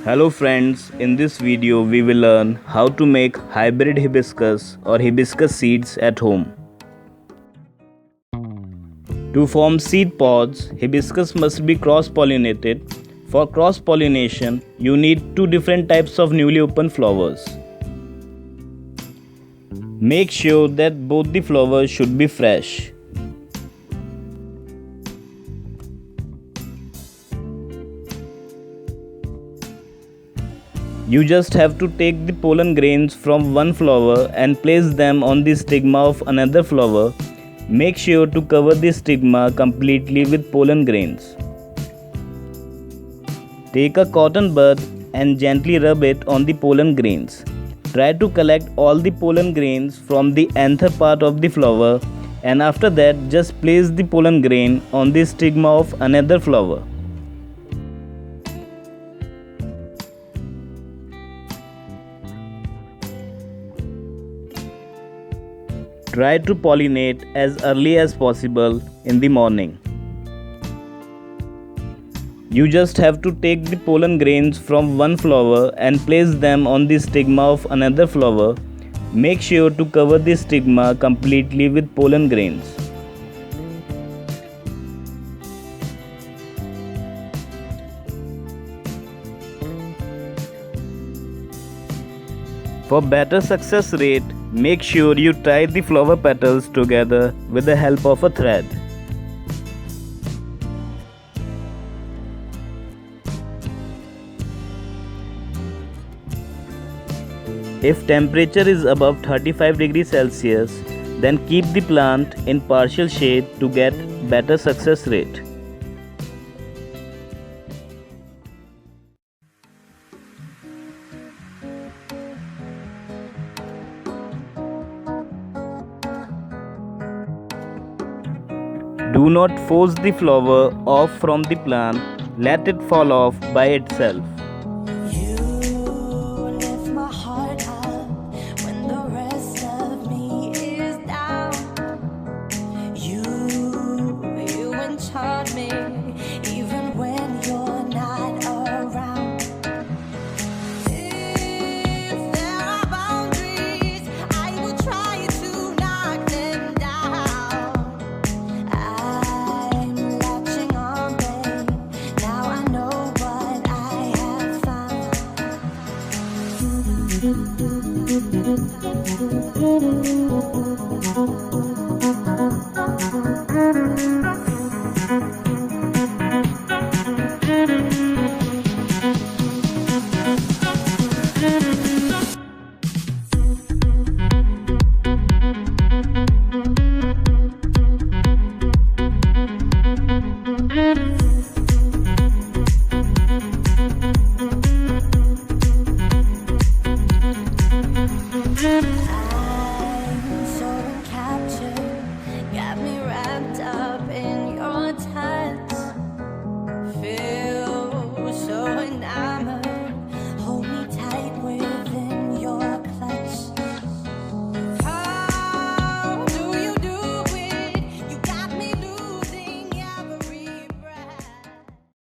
Hello friends, in this video we will learn how to make hybrid hibiscus or hibiscus seeds at home. To form seed pods, hibiscus must be cross-pollinated. For cross-pollination, you need two different types of newly opened flowers. Make sure that both the flowers should be fresh. You just have to take the pollen grains from one flower and place them on the stigma of another flower. Make sure to cover the stigma completely with pollen grains. Take a cotton bud and gently rub it on the pollen grains. Try to collect all the pollen grains from the anther part of the flower, and after that just place the pollen grain on the stigma of another flower. Try to pollinate as early as possible in the morning. You just have to take the pollen grains from one flower and place them on the stigma of another flower. Make sure to cover the stigma completely with pollen grains. For better success rate, make sure you tie the flower petals together with the help of a thread. If temperature is above 35 degrees Celsius, then keep the plant in partial shade to get better success rate. Do not force the flower off from the plant, let it fall off by itself.